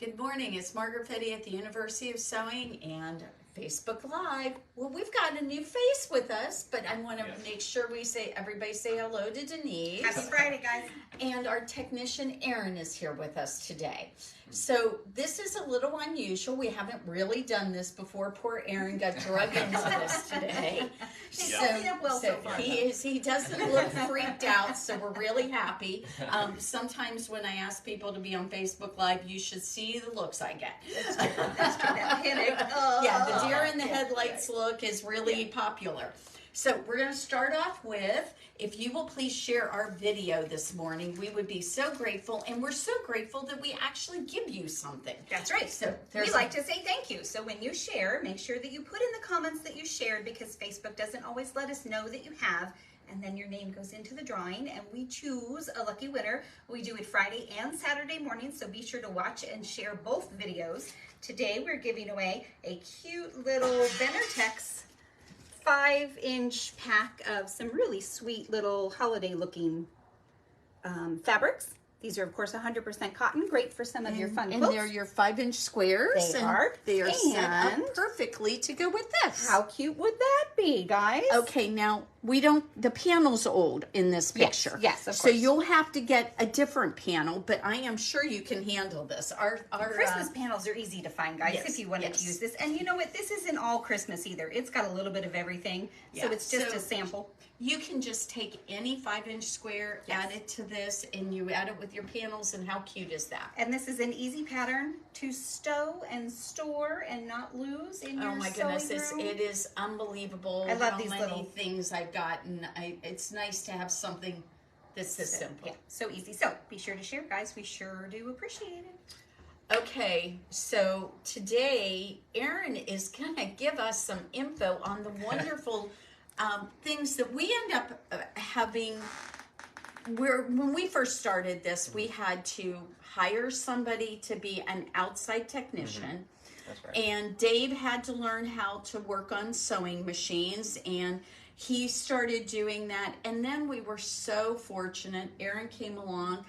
Good morning, it's Margaret Denise at the University of Sewing and Facebook Live. Well, we've got a new face with us, but I want to make sure everybody say hello to Denise. Happy Friday, guys. And our technician, Erin, is here with us today. So this is a little unusual. We haven't really done this before. Poor Erin got drug into this today. She's holding up well so far. He doesn't look freaked out, so we're really happy. Sometimes when I ask people to be on Facebook Live, you should see the looks I get. That's true. That panic. Yeah, the deer in the headlights look is really popular. So we're going to start off with, if you will please share our video this morning, we would be so grateful, and we're so grateful that we actually give you something. That's right. So we like to say thank you. So when you share, make sure that you put in the comments that you shared, because Facebook doesn't always let us know that you have, and then your name goes into the drawing, and we choose a lucky winner. We do it Friday and Saturday morning, so be sure to watch and share both videos. Today we're giving away a cute little Venertex 5-inch pack of some really sweet little holiday looking fabrics. These are, of course, 100% cotton, great for some of your fun quilts. And they're your 5-inch squares. They are. They are set up perfectly to go with this. How cute would that be, guys? Okay, now, the panel's old in this picture. Yes, of course. So you'll have to get a different panel, but I am sure you can handle this. Our Christmas panels are easy to find, guys, if you wanted to use this. And you know what? This isn't all Christmas either. It's got a little bit of everything, so it's just a sample. You can just take any 5-inch square, add it to this, and you add it with your panels, and how cute is that? And this is an easy pattern to stow and store and not lose in your Oh my goodness, it is unbelievable. I love these many little things I've gotten. It's nice to have something that's this simple. Yeah, so easy. So be sure to share, guys. We sure do appreciate it. Okay, so today Erin is going to give us some info on the wonderful things that we end up having. When we first started this, we had to hire somebody to be an outside technician. Mm-hmm. That's right. And Dave had to learn how to work on sewing machines, and he started doing that. And then we were so fortunate. Erin came along.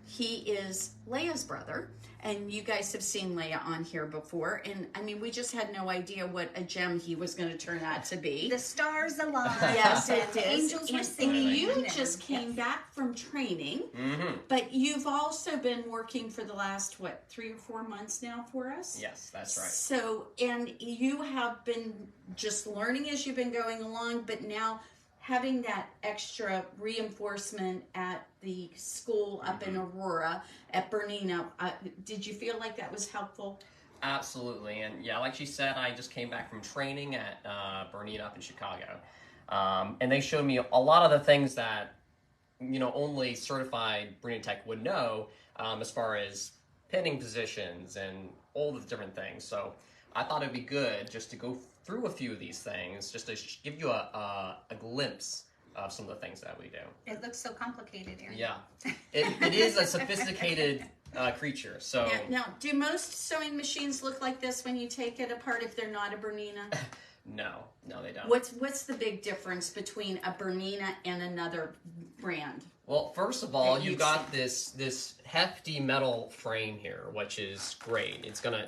He is Leia's brother, and you guys have seen Leia on here before. And I mean, we just had no idea what a gem he was going to turn out to be. The stars aligned. Yes, it The is. angels were singing. You just came back from training, but you've also been working for the last, 3 or 4 months now for us? Yes, that's right. So, and you have been just learning as you've been going along, but now having that extra reinforcement at the school up in Aurora at Bernina, did you feel like that was helpful? Absolutely, and yeah, like she said, I just came back from training at Bernina up in Chicago, and they showed me a lot of the things that only certified Bernina Tech would know, as far as pinning positions and all the different things. So I thought it'd be good just to go through a few of these things, just to give you a glimpse of some of the things that we do. It looks so complicated, Erin. Yeah, it is a sophisticated creature. So now, do most sewing machines look like this when you take it apart if they're not a Bernina? No, they don't. What's the big difference between a Bernina and another brand? Well, first of all, you've got this hefty metal frame here, which is great. It's gonna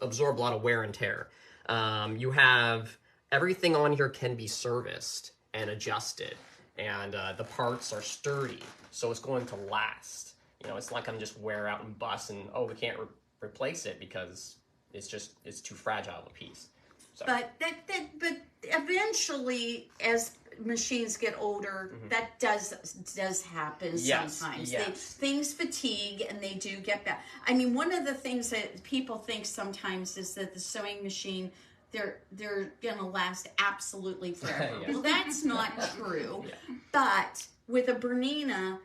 absorb a lot of wear and tear. You have everything on here can be serviced and adjusted, and the parts are sturdy, so it's going to last. It's not going to just wear out and bust, and we can't replace it because it's too fragile a piece. So. But eventually, as machines get older, that does happen sometimes. Yes. Things fatigue and they do get bad. I mean, one of the things that people think sometimes is that the sewing machine, they're gonna last absolutely forever. Yeah. Well, that's not true. Yeah. But with a Bernina,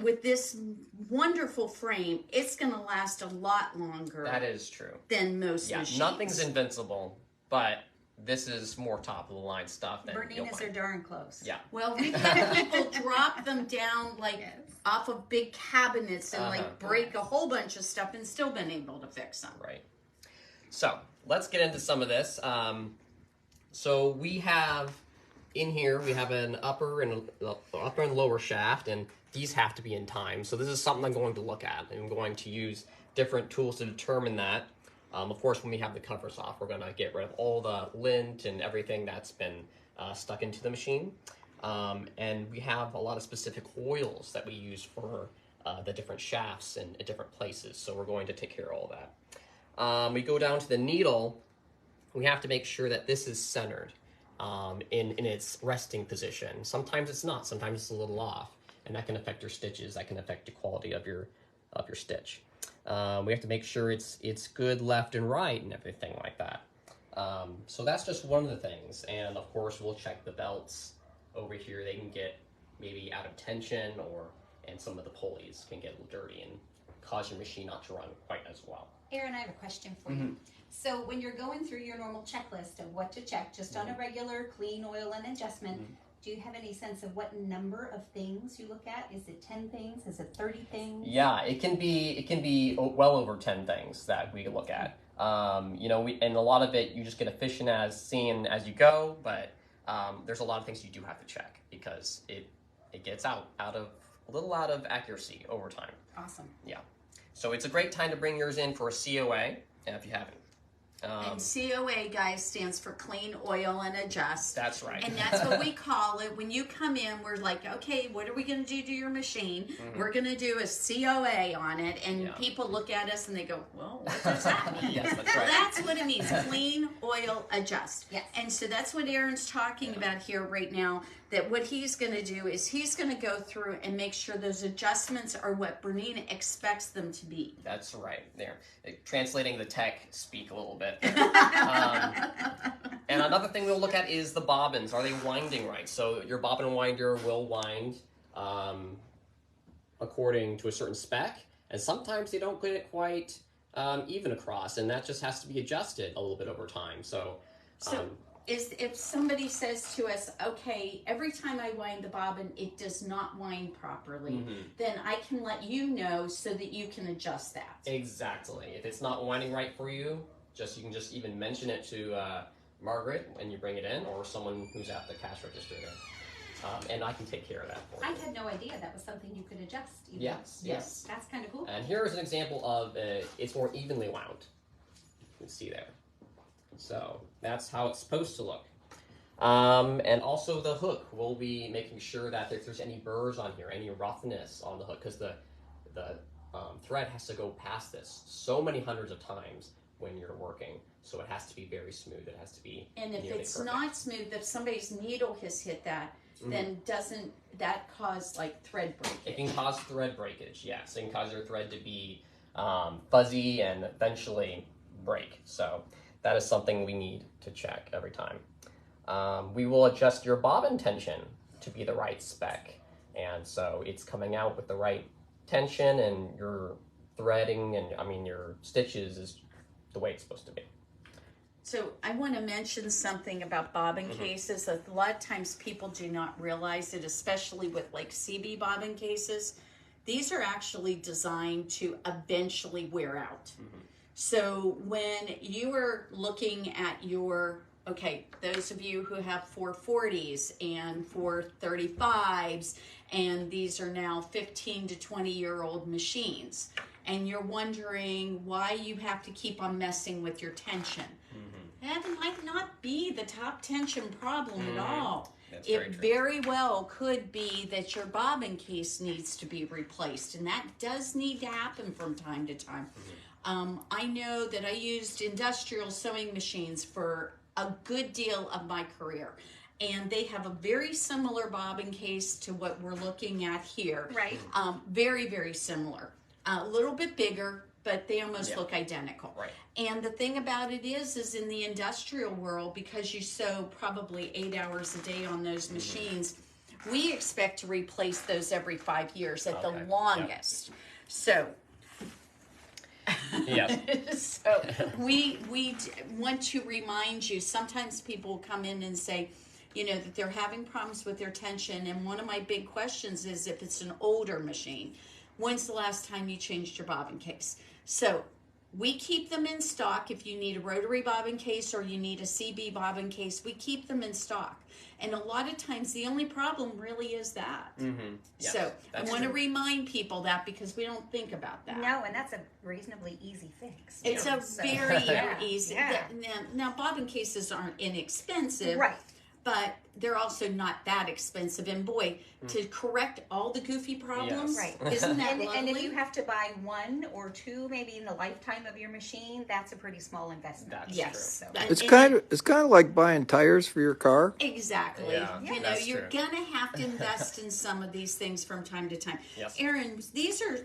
with this wonderful frame, it's gonna last a lot longer. That is true. Than most machines. Nothing's invincible, but this is more top of the line stuff than Berninas are darn close. Yeah. Well, we've had people drop them down off of big cabinets and break a whole bunch of stuff and still been able to fix them. Right. So let's get into some of this. So we have in here an upper and lower shaft, and these have to be in time. So this is something I'm going to look at. I'm going to use different tools to determine that. Of course, when we have the covers off, we're going to get rid of all the lint and everything that's been stuck into the machine. And we have a lot of specific oils that we use for the different shafts and different places. So we're going to take care of all that. We go down to the needle. We have to make sure that this is centered in its resting position. Sometimes it's not. Sometimes it's a little off. And that can affect your stitches. That can affect the quality of your stitch. We have to make sure it's good left and right and everything like that. So that's just one of the things. And of course, we'll check the belts over here. They can get maybe out of tension, and some of the pulleys can get a little dirty and cause your machine not to run quite as well. Erin, I have a question for you. So when you're going through your normal checklist of what to check, just on a regular clean, oil, and adjustment, do you have any sense of what number of things you look at? Is it 10 things? Is it 30 things? Yeah, it can be well over 10 things that we look at. And a lot of it you just get efficient as seeing as you go, but there's a lot of things you do have to check because it gets out of accuracy over time. Awesome. Yeah. So it's a great time to bring yours in for a COA, if you haven't. And COA, guys, stands for Clean, Oil, and Adjust. That's right. And that's what we call it. When you come in, we're like, okay, what are we going to do to your machine? We're going to do a COA on it. And people look at us and they go, well, what does that mean? Yes, that's right. That's what it means, Clean, Oil, Adjust. Yes. And so that's what Aaron's talking about here right now, that what he's going to do is he's going to go through and make sure those adjustments are what Bernina expects them to be. That's right. There. Translating the tech speak a little bit. And another thing we'll look at is the bobbins. Are they winding right? So your bobbin winder will wind according to a certain spec, and sometimes they don't get it quite even across, and that just has to be adjusted a little bit over time. So if somebody says to us, okay, every time I wind the bobbin, it does not wind properly, then I can let you know so that you can adjust that. Exactly. If it's not winding right for you, you can just even mention it to Margaret when you bring it in, or someone who's at the cash register there. And I can take care of that for you. I had no idea that was something you could adjust. Even. Yes. That's kind of cool. And here is an example of it's more evenly wound. You can see there. So that's how it's supposed to look. And also the hook, we'll be making sure that if there's any burrs on here, any roughness on the hook, because the thread has to go past this so many hundreds of times when you're working. So it has to be very smooth. It has to be And if it's perfect. not smooth, if somebody's needle has hit that, then doesn't that cause like thread breakage? It can cause thread breakage, yes. It can cause your thread to be fuzzy and eventually break. So that is something we need to check every time. We will adjust your bobbin tension to be the right spec. And so it's coming out with the right tension, and your threading and your stitches is the way it's supposed to be. So I want to mention something about bobbin cases. A lot of times people do not realize it, especially with like CB bobbin cases. These are actually designed to eventually wear out. So when you are looking at your, those of you who have 440s and 435s, and these are now 15 to 20-year-old machines, and you're wondering why you have to keep on messing with your tension. That might not be the top tension problem at all. It very well could be that your bobbin case needs to be replaced, and that does need to happen from time to time. I know that I used industrial sewing machines for a good deal of my career, and they have a very similar bobbin case to what we're looking at here. Right. Very, very similar. A little bit bigger, but they almost look identical. Right. And the thing about it is in the industrial world, because you sew probably 8 hours a day on those machines, we expect to replace those every 5 years at the longest. So, so we want to remind you, sometimes people come in and say, that they're having problems with their tension. And one of my big questions is, if it's an older machine, when's the last time you changed your bobbin case? So we keep them in stock. If you need a rotary bobbin case or you need a CB bobbin case, we keep them in stock. And a lot of times the only problem really is that. Yes, so I want to remind people that because we don't think about that. No, and that's a reasonably easy fix. It's very easy. Yeah. Now, bobbin cases aren't inexpensive. Right. But they're also not that expensive. And boy, to correct all the goofy problems, Right. isn't that lovely? And if you have to buy one or two, maybe in the lifetime of your machine, that's a pretty small investment. That's yes. true. It's kind of like buying tires for your car. Exactly. Yeah, you know, that's you're true. gonna have to invest in some of these things from time to time. Yes. Erin, these are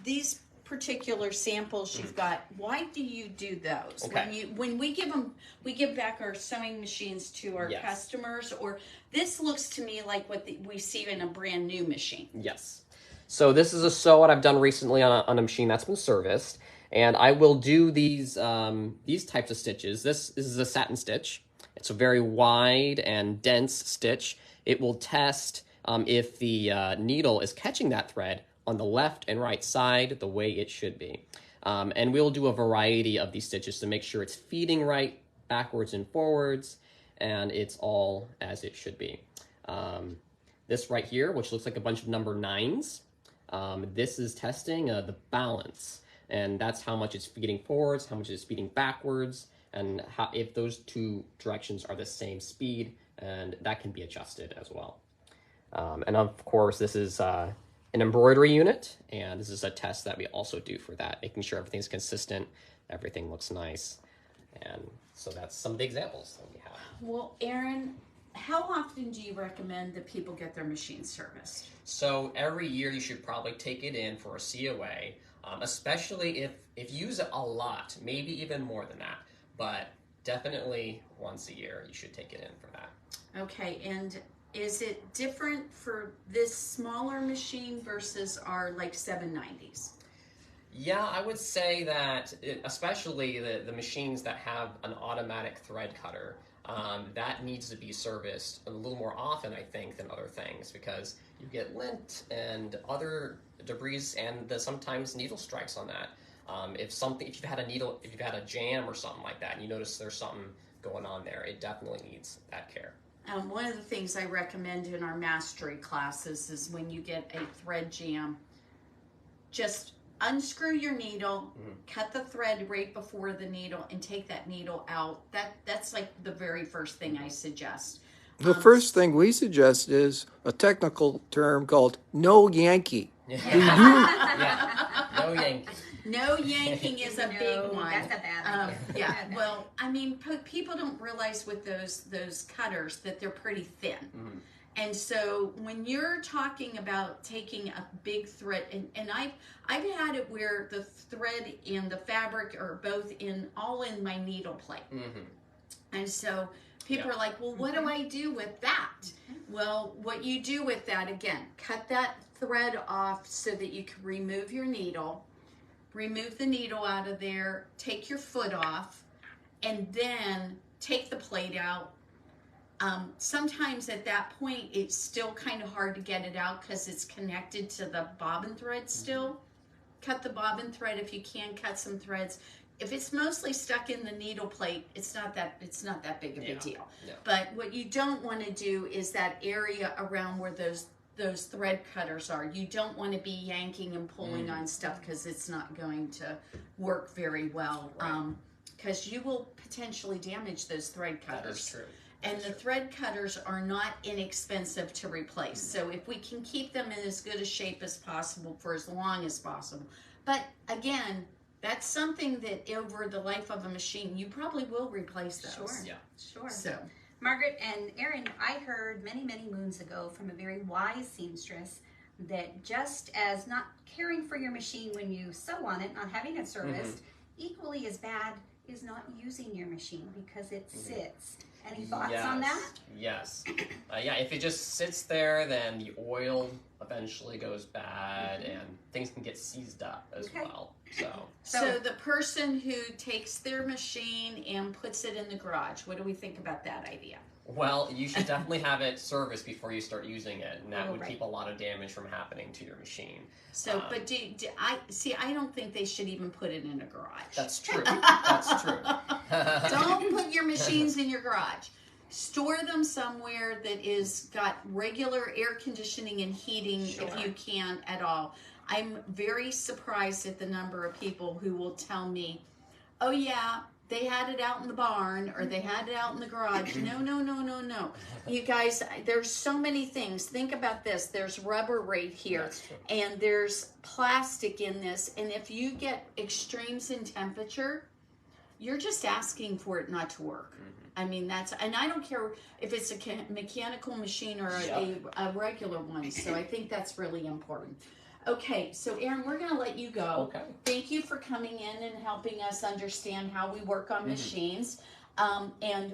these particular samples you've got. Why do you do those? Okay. When we give back our sewing machines to our customers, or this looks to me like what we see in a brand new machine. Yes. So this is a sew what I've done recently on a machine that's been serviced, and I will do these types of stitches. This is a satin stitch. It's a very wide and dense stitch. It will test if the needle is catching that thread on the left and right side the way it should be. And we'll do a variety of these stitches to make sure it's feeding right, backwards and forwards, and it's all as it should be. This right here, which looks like a bunch of number 9s, this is testing the balance, and that's how much it's feeding forwards, how much it's feeding backwards, and if those two directions are the same speed, and that can be adjusted as well. And of course, this is an embroidery unit, and this is a test that we also do for that, making sure everything's consistent, everything looks nice. And so that's some of the examples that we have. Well, Erin, how often do you recommend that people get their machines serviced? So every year you should probably take it in for a COA, especially if you use it a lot, maybe even more than that, but definitely once a year you should take it in for that. Okay, and is it different for this smaller machine versus our like 790s? Yeah, I would say that, especially the machines that have an automatic thread cutter, that needs to be serviced a little more often, I think, than other things, because you get lint and other debris and sometimes needle strikes on that. If you've had a jam or something like that, and you notice there's something going on there, it definitely needs that care. One of the things I recommend in our mastery classes is when you get a thread jam, just unscrew your needle, cut the thread right before the needle, and take that needle out. That's like the very first thing I suggest. The first thing we suggest is a technical term called no Yankee. Yeah, no yanking. No yanking is a big one. That's a bad idea. Well, I mean, people don't realize with those cutters that they're pretty thin. And so when you're talking about taking a big thread, and I've had it where the thread and the fabric are both all in my needle plate. And so people are like, well, what do I do with that? Well, what you do with that, again, cut that thread off so that you can remove your needle. Remove the needle out of there, take your foot off, and then take the plate out. Sometimes at that point, it's still kind of hard to get it out because it's connected to the bobbin thread still. Cut the bobbin thread if you can, cut some threads. If it's mostly stuck in the needle plate, it's not that big of a deal. Yeah. But what you don't want to do is that area around where those thread cutters are. You don't want to be yanking and pulling on stuff because it's not going to work very well. Because you will potentially damage those thread cutters. That is true. And the thread cutters are not inexpensive to replace. So if we can keep them in as good a shape as possible for as long as possible. But again, that's something that over the life of a machine, you probably will replace those. Sure. Yeah. Sure. So. Margaret and Erin, I heard many, many moons ago from a very wise seamstress that just as not caring for your machine when you sew on it, not having it serviced, equally as bad is not using your machine because it sits. Any thoughts on that? Yes. Yeah, if it just sits there, then the oil eventually goes bad and things can get seized up as well. So the person who takes their machine and puts it in the garage, what do we think about that idea? Well, you should definitely have it serviced before you start using it, and that would right. keep a lot of damage from happening to your machine. So, but I don't think they should even put it in a garage. That's true. That's true. Don't put your machines in your garage. Store them somewhere that is got regular air conditioning and heating if you can at all. I'm very surprised at the number of people who will tell me, oh yeah, they had it out in the barn or they had it out in the garage. No, no, no, no, no. You guys, there's so many things. Think about this. There's rubber right here and there's plastic in this. And if you get extremes in temperature, you're just asking for it not to work. I mean, and I don't care if it's a mechanical machine or a regular one. So I think that's really important. Okay, so Aaron, we're going to let you go. Okay. Thank you for coming in and helping us understand how we work on machines. And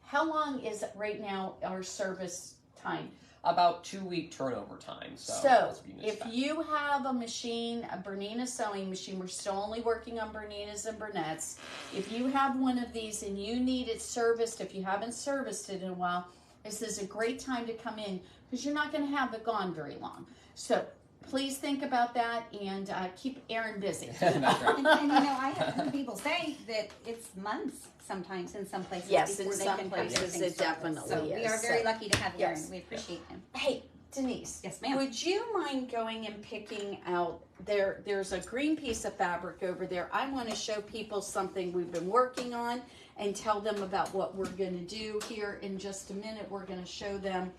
how long is right now our service time? About 2-week turnover time. So if you have a machine, a Bernina sewing machine, we're still only working on Berninas and Bernettes. If you have one of these and you need it serviced, if you haven't serviced it in a while, this is a great time to come in because you're not going to have it gone very long. So please think about that and keep Aaron busy. And I have heard people say that it's months sometimes in some places. Yes, in before some they can have places things it definitely so is. we are very lucky to have Aaron. Yes. We appreciate him. Hey, Denise. Yes, ma'am. Would you mind going and picking out there's a green piece of fabric over there. I want to show people something we've been working on and tell them about what we're going to do here in just a minute. We're going to show them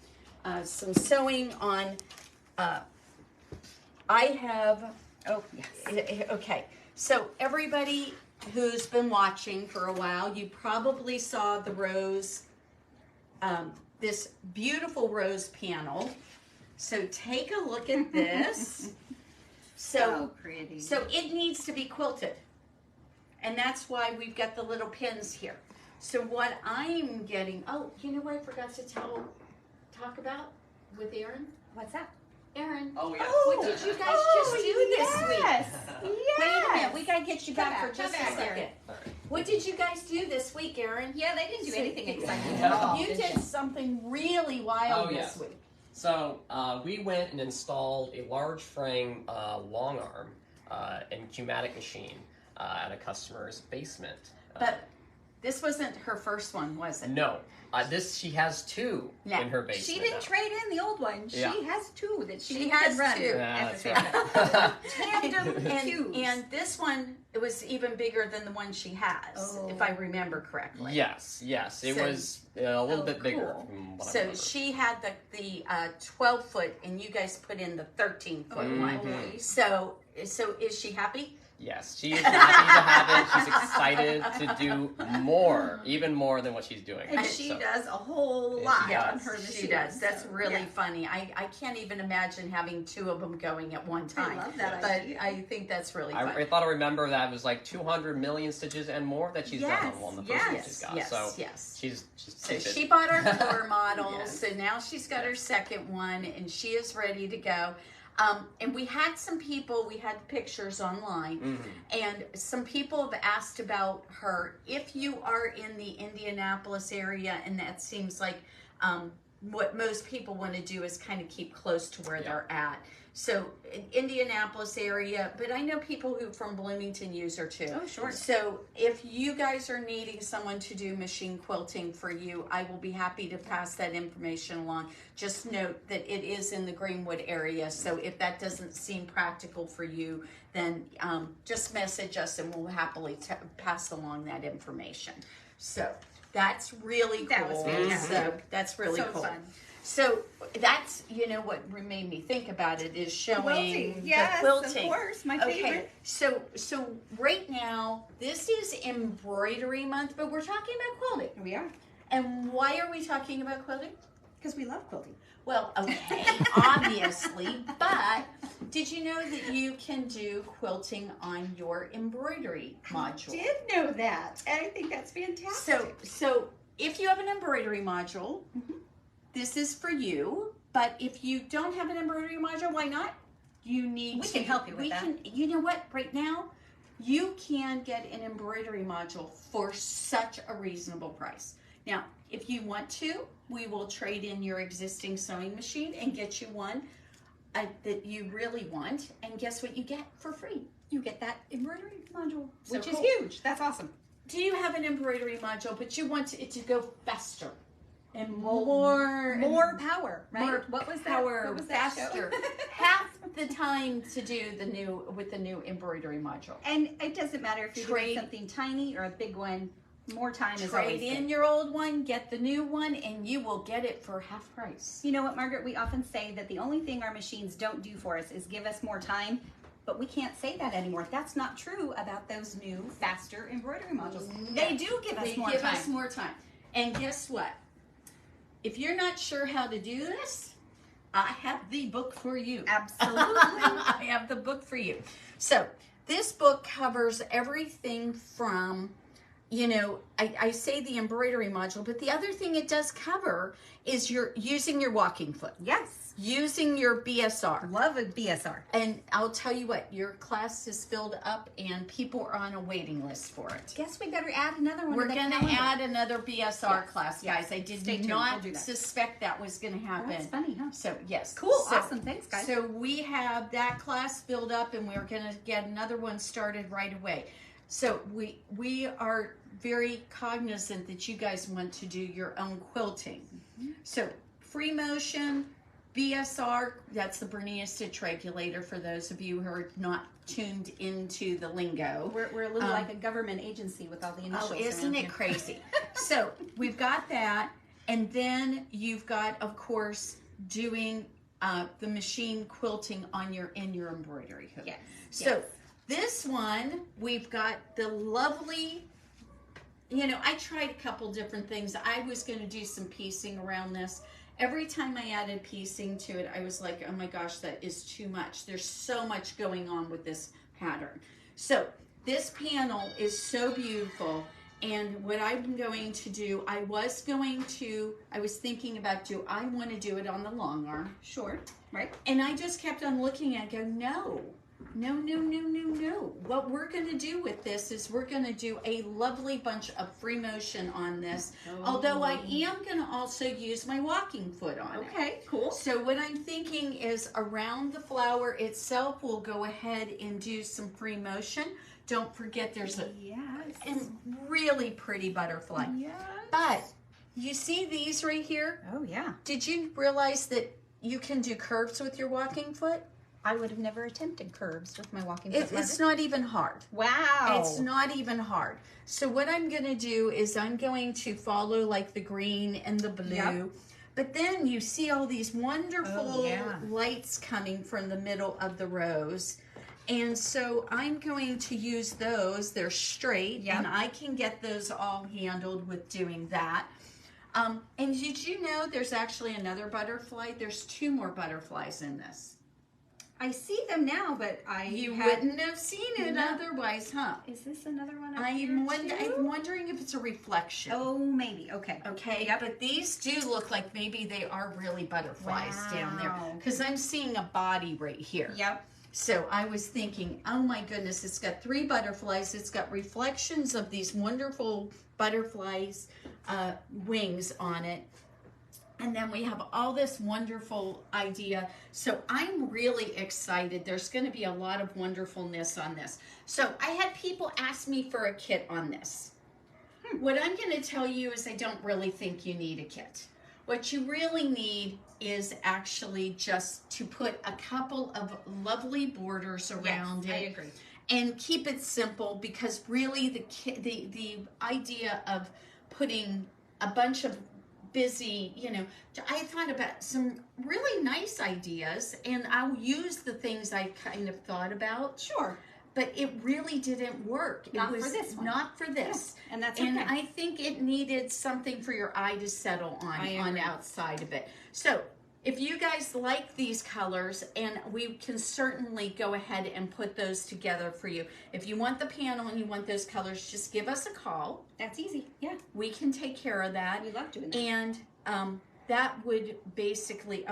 some sewing on I have, okay, so everybody who's been watching for a while, you probably saw the rose, this beautiful rose panel. So take a look at this. So pretty. So it needs to be quilted. And that's why we've got the little pins here. So what I'm getting, oh, you know what I forgot to talk about with Aaron? What's that? Aaron, Oh, yes. what did you guys just do this week? Yes. Wait a minute, we gotta get you back for just a Come back, second. Aaron. What did you guys do this week, Aaron? Yeah, they didn't do anything exciting at all. You did something really wild this week. So we went and installed a large frame Longarm and Q-matic machine at a customer's basement. But this wasn't her first one, was it? No. She has two in her basement. She didn't trade in the old one. She has two that she has can run. two. Yeah, that's right. Tandem Qs. And this one, it was even bigger than the one she has, if I remember correctly. Yes. It was a little bit bigger. From what I So remember. she had the 12-foot, and you guys put in the 13-foot one. So is she happy? Yes, she is happy to have it. She's excited to do more, even more than what she's doing. And she does a whole lot on her machine. She does. That's really funny. I can't even imagine having two of them going at one time. I love that but idea. I think that's really funny. I thought I remember that it was like 200 million stitches and more that she's done on the first one she's got. She's So she bought our floor models, so now she's got her second one, and she is ready to go. And we had some people, we had pictures online, and some people have asked about her. If you are in the Indianapolis area, and that seems like what most people want to do is kind of keep close to where they're at. So Indianapolis area, but I know people who from Bloomington use her too. Oh, sure. So if you guys are needing someone to do machine quilting for you, I will be happy to pass that information along. Just note that it is in the Greenwood area. So if that doesn't seem practical for you, then just message us and we'll happily pass along that information. So that's really cool. That was fantastic. So that's really cool. Fun. So that's, what made me think about it is showing the quilting. Of course, my favorite. So right now, this is embroidery month, but we're talking about quilting. We are. And why are we talking about quilting? Because we love quilting. Well, okay, obviously, but did you know that you can do quilting on your embroidery module? I did know that, and I think that's fantastic. So if you have an embroidery module, this is for you. But if you don't have an embroidery module, why not? We can help you with that. You know what? Right now, you can get an embroidery module for such a reasonable price. Now, if you want to, we will trade in your existing sewing machine and get you one that you really want. And guess what you get for free? You get that embroidery module, Which so is cool. huge. That's awesome. Do you have an embroidery module, but you want it to go faster and more power, right? More what was that? power, What was that faster, show? half the time to do with the new embroidery module. And it doesn't matter if you're doing Trade- something tiny or a big one. More time is Trade always in good. your old one, get the new one, and you will get it for half price. You know what, Margaret? We often say that the only thing our machines don't do for us is give us more time, but we can't say that anymore. That's not true about those new, faster embroidery modules. They do give us more time. us more time. And guess what? If you're not sure how to do this, I have the book for you. Absolutely. I have the book for you. So this book covers everything from, you know, I say the embroidery module, but the other thing it does cover is using your walking foot. Yes. Using your BSR. Love a BSR. And I'll tell you what, your class is filled up and people are on a waiting list for it. Guess we better add another one. We're to the going to calendar. add another BSR Yes, class, yes. guys. I did Stay tuned. not We'll do that. suspect that was going to Oh, happen. that's funny, huh? So, yes. Cool. So- Awesome. Thanks, guys. So we have that class filled up and we're going to get another one started right away. So we are very cognizant that you guys want to do your own quilting. So free motion, BSR, that's the Bernina stitch regulator for those of you who are not tuned into the lingo. We're a little like a government agency with all the initials. Oh, isn't around it here. crazy? So we've got that, and then you've got, of course, doing the machine quilting on your embroidery hook. Yes. So this one, we've got the lovely, you know, I tried a couple different things. I was going to do some piecing around this. Every time I added piecing to it, I was like, oh my gosh, that is too much. There's so much going on with this pattern. So this panel is so beautiful. And what I'm going to do, I was thinking about, do I want to do it on the long arm? Sure. Right. And I just kept on looking at it, go, no. What we're going to do with this is we're going to do a lovely bunch of free motion on this. Although I am going to also use my walking foot on it. Okay, cool. So what I'm thinking is around the flower itself, we'll go ahead and do some free motion. Don't forget there's a really pretty butterfly. Yes. But you see these right here? Oh, yeah. Did you realize that you can do curves with your walking foot? I would have never attempted curves with my walking foot. It's not even hard. Wow. It's not even hard. So what I'm going to do is I'm going to follow like the green and the blue. Yep. But then you see all these wonderful Oh, yeah. lights coming from the middle of the rows. And so I'm going to use those. They're straight. Yep. And I can get those all handled with doing that. And did you know there's actually another butterfly? There's 2 more butterflies in this. I see them now, but You wouldn't have seen it No. otherwise, huh? Is this another one up I'm here wondering if it's a reflection. Oh, maybe. Okay. Okay, Yep. but these do look like maybe they are really butterflies down there. Wow. Because I'm seeing a body right here. Yep. So I was thinking, oh my goodness, it's got 3 butterflies. It's got reflections of these wonderful butterflies' wings on it. And then we have all this wonderful idea. So I'm really excited. There's going to be a lot of wonderfulness on this. So I had people ask me for a kit on this. What I'm going to tell you is I don't really think you need a kit. What you really need is actually just to put a couple of lovely borders around it. I agree. And keep it simple, because really the idea of putting a bunch of busy, you know, I thought about some really nice ideas, and I'll use the things I kind of thought about. Sure. But it really didn't work. Not It was for this one. Not for this. Yeah, and that's And okay. I think it needed something for your eye to settle on agree. outside of it. So if you guys like these colors, and we can certainly go ahead and put those together for you. If you want the panel and you want those colors, just give us a call. That's easy. Yeah. We can take care of that. We love doing that. And that would basically,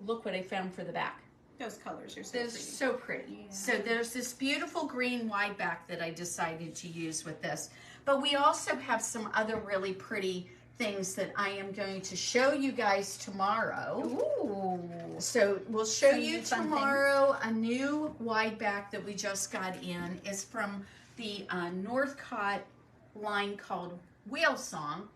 look what I found for the back. Those colors are so They're pretty. so pretty. Yeah. So there's this beautiful green wide back that I decided to use with this. But we also have some other really pretty things that I am going to show you guys tomorrow. Ooh. So we'll show Some you new fun tomorrow a new wide back that we just got in. Is from the Northcott line called Whale Song.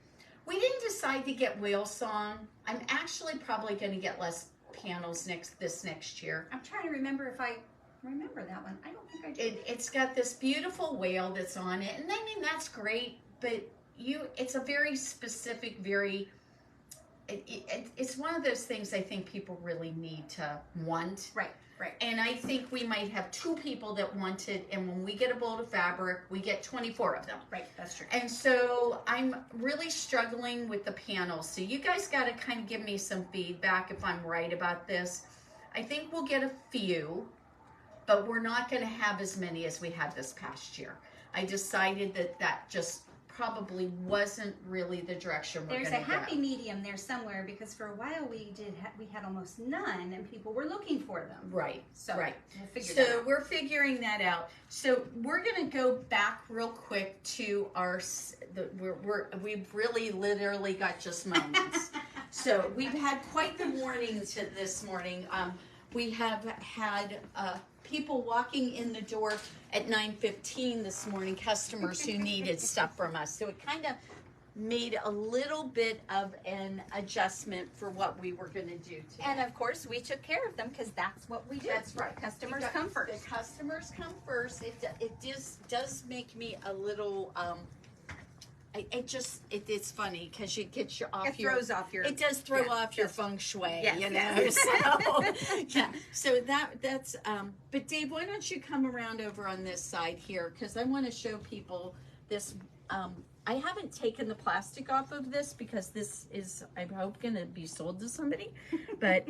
We didn't decide to get Whale Song. I'm actually probably going to get less panels this next year. I'm trying to remember if I remember that one. I don't think I did. It's got this beautiful whale that's on it, and I mean that's great, but it's a very specific, it's one of those things I think people really need to want. Right. And I think we might have 2 people that want it, and when we get a bolt of fabric, we get 24 of them. Right, that's true. And so I'm really struggling with the panels. So you guys got to kind of give me some feedback if I'm right about this. I think we'll get a few, but we're not going to have as many as we had this past year. I decided that just probably wasn't really the direction we're going to go. There's a happy medium there somewhere, because for a while we had almost none, and people were looking for them. Right. So right. We'll figure that out. We're figuring that out. So we're going to go back real quick to we've really literally got just moments. So we've had quite the morning this morning. We have had people walking in the door at 9:15 this morning, customers who needed stuff from us. So it kind of made a little bit of an adjustment for what we were going to do today. And of course, we took care of them, because that's what we do. That's right. Customers come first. The customers come first. It does make me a little it's funny because it gets you off your. It throws off your. It does throw off your feng shui. Yes, you know. yes. So yeah. So that's. But Dave, why don't you come around over on this side here, because I want to show people this. I haven't taken the plastic off of this because this is, I hope, going to be sold to somebody. But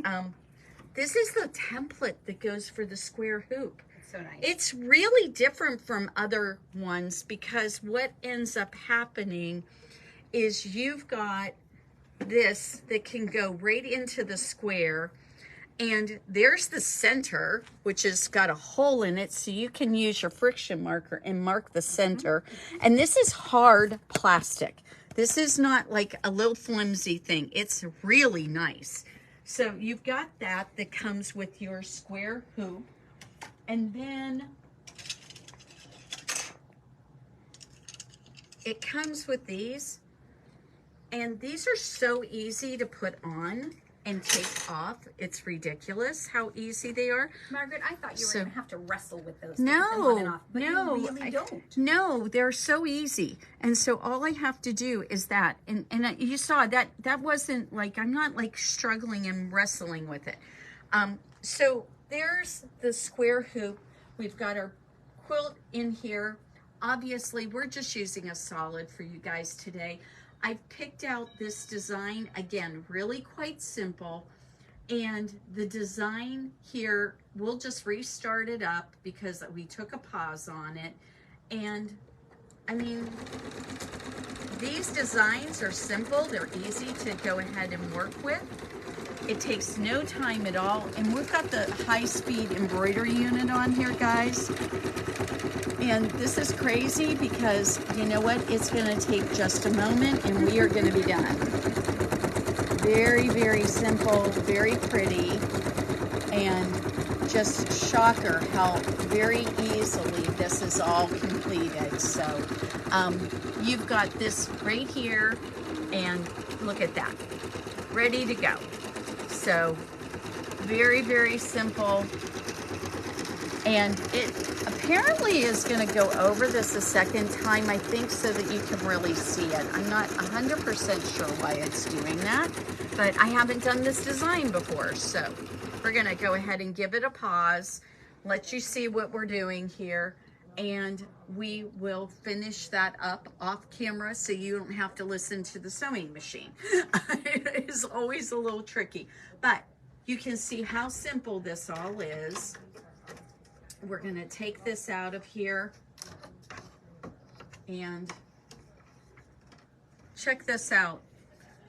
this is the template that goes for the square hoop. So nice. It's really different from other ones, because what ends up happening is you've got this that can go right into the square, and there's the center, which has got a hole in it, so you can use your friction marker and mark the center. And this is hard plastic. This is not like a little flimsy thing. It's really nice. So you've got that comes with your square hoop. And then it comes with these, and these are so easy to put on and take off. It's ridiculous how easy they are. Margaret, I thought you were going to have to wrestle with those. No, but no, you really don't. No, they're so easy. And so all I have to do is that, and you saw that wasn't like, I'm not like struggling and wrestling with it. So there's the square hoop. We've got our quilt in here. Obviously, we're just using a solid for you guys today. I've picked out this design, again, really quite simple. And the design here, we'll just restart it up because we took a pause on it. And I mean, these designs are simple. They're easy to go ahead and work with. It takes no time at all. And we've got the high-speed embroidery unit on here, guys. And this is crazy because, you know what? It's going to take just a moment and we are going to be done. Very, very simple, very pretty, and just shocker how very easily this is all completed. So you've got this right here, and look at that. Ready to go. So very, very simple. And it apparently is going to go over this a second time, I think, so that you can really see it. I'm not 100% sure why it's doing that, but I haven't done this design before. So we're going to go ahead and give it a pause, let you see what we're doing here, and we will finish that up off camera so you don't have to listen to the sewing machine. It is always a little tricky, but you can see how simple this all is. We're going to take this out of here and check this out.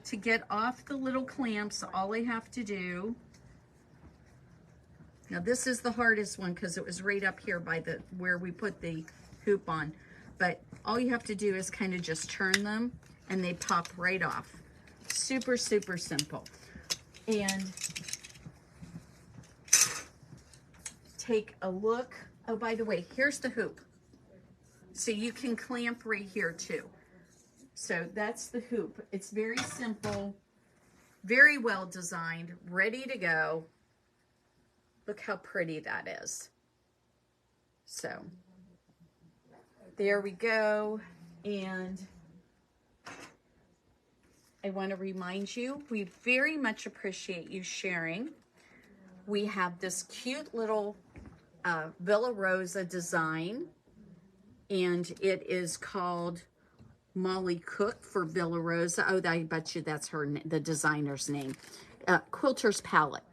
To get off the little clamps, all I have to do, now this is the hardest one because it was right up here by the where we put the hoop on, but all you have to do is kind of just turn them and they pop right off. Super, super simple. And take a look. Oh, by the way, here's the hoop. So you can clamp right here too. So that's the hoop. It's very simple, very well designed, ready to go. Look how pretty that is. So there we go. And I want to remind you, we very much appreciate you sharing. We have this cute little Villa Rosa design, and it is called Molly Cook for Villa Rosa. Oh, I bet you that's the designer's name. Quilter's Palette.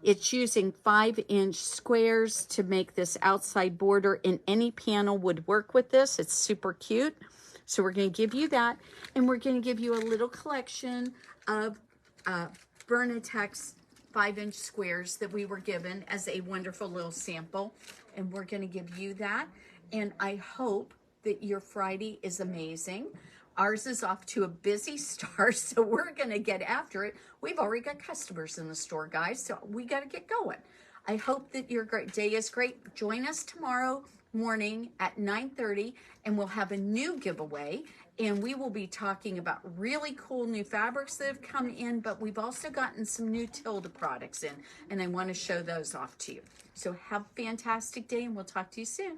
It's using 5-inch squares to make this outside border, and any panel would work with this. It's super cute. So we're going to give you that, and we're going to give you a little collection of Bernitex 5-inch squares that we were given as a wonderful little sample, and we're going to give you that. And I hope that your Friday is amazing. Ours is off to a busy start, so we're going to get after it. We've already got customers in the store, guys, so we got to get going. I hope that your day is great. Join us tomorrow morning at 9:30, and we'll have a new giveaway, and we will be talking about really cool new fabrics that have come in, but we've also gotten some new Tilda products in, and I want to show those off to you. So have a fantastic day, and we'll talk to you soon.